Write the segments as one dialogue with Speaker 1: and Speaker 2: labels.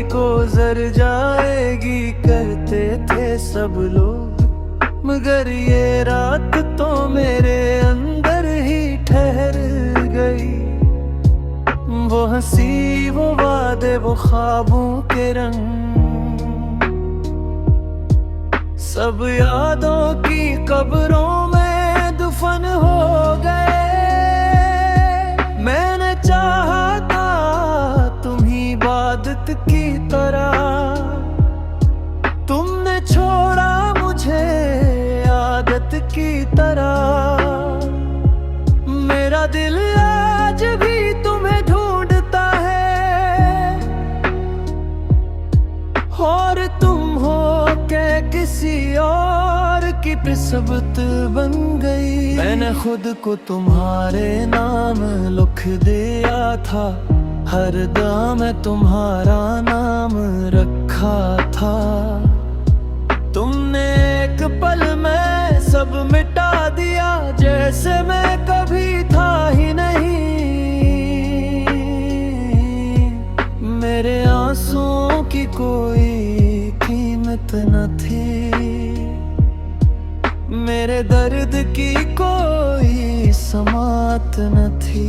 Speaker 1: गुजर जाएगी कहते थे सब लोग, मगर ये रात तो मेरे अंदर ही ठहर गई। वो हंसी, वो वादे, वो ख्वाबों के रंग, सब यादों की कब्रों में दफन हो गए। मैंने चाहा था तुम ही इबादत की तरह, तुमने छोड़ा मुझे आदत की तरह। मेरा दिल आज भी तुम्हें ढूंढता है, और तुम हो के किसी और की पिसबत बन गई। मैंने खुद को तुम्हारे नाम लिख दिया था, हर दम में तुम्हारा नाम रखा था। तुमने एक पल में सब मिटा दिया, जैसे मैं कभी था ही नहीं। मेरे आंसुओं की कोई कीमत न थी, मेरे दर्द की कोई समात न थी।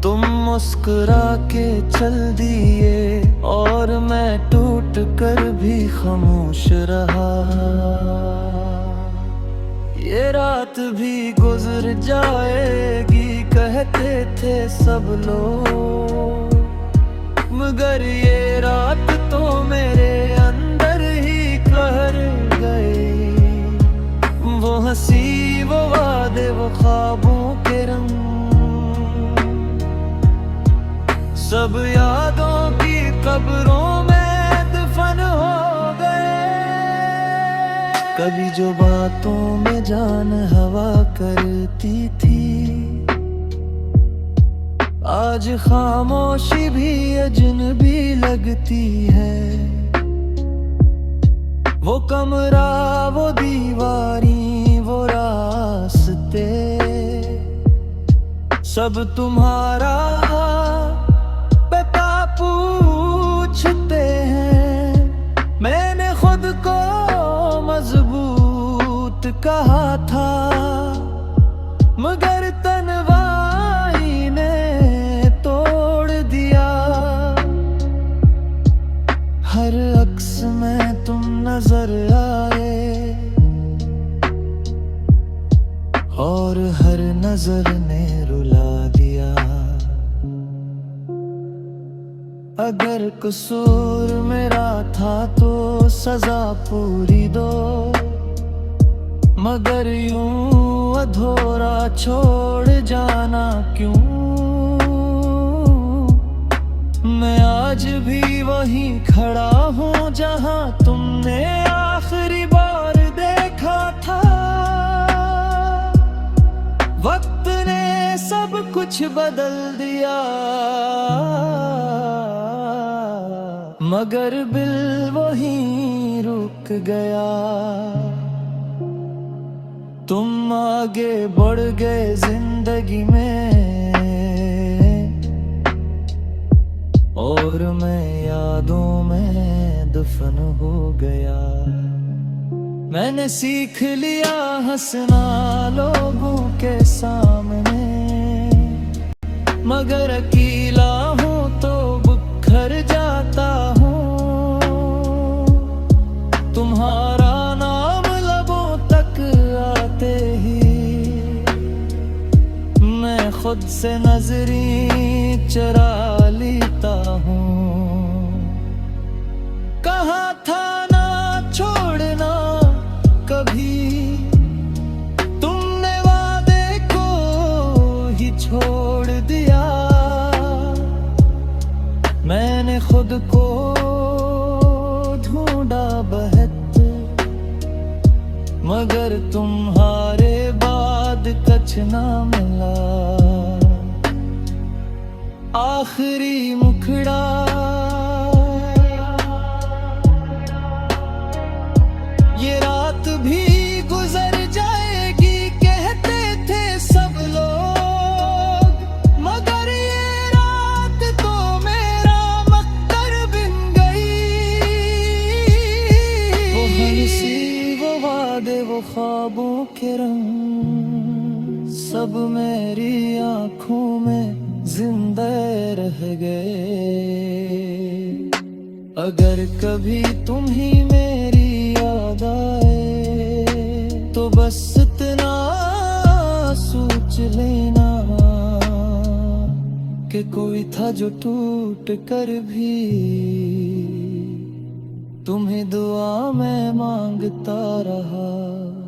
Speaker 1: तुम मुस्कुरा के चल दिए और मैं टूट कर भी खामोश रहा। ये रात भी गुजर जाएगी कहते थे सब लोग, मगर ये रात तो मेरे अंदर ही कहर गई। वो हंसी, वो वादे, वो ख्वाबों के रंग, सब यादों की कब्रों में दफन हो गए। कभी जो बातों में जान हवा करती थी, आज खामोशी भी अजनबी लगती है। वो कमरा, वो दीवारी, वो रास्ते, सब तुम्हारा पता पूछते हैं। मैंने खुद को मजबूत कहा था, मगर तन्वाई ने तोड़ दिया। हर अक्स में तुम नजर आए, और हर नजर ने रुला दिया। अगर कसूर मेरा था तो सजा पूरी दो, मगर यूं अधूरा छोड़ जाना क्यों। मैं आज भी वहीं खड़ा हूँ जहाँ तुमने आखिरी बार देखा था। वक्त ने सब कुछ बदल दिया, मगर दिल वहीं रुक गया। तुम आगे बढ़ गए जिंदगी में, और मैं यादों में दफन हो गया। मैंने सीख लिया हंसना लोगों के सामने, मगर अकेला हूँ तो बिखर जाता हूँ। तुम्हारा नाम लबों तक आते ही मैं खुद से नजरी चुरा लेता हूँ। कहा था ना छोड़ना कभी, तुमने वादे को ही छोड़ दिया। मैंने खुद को ढूंढा बहत, मगर तुम्हारे बाद कुछ ना मिला। आखिरी मुखड़ा ये रात भी गुजर जाएगी कहते थे सब लोग, मगर ये रात तो मेरा मकदर के रंग सब मेरी आंखों में जिंदा रह गए। अगर कभी तुम ही मेरी याद आए तो बस इतना सोच लेना कि कोई था जो टूट कर भी तुम्हें दुआ में मांगता रहा।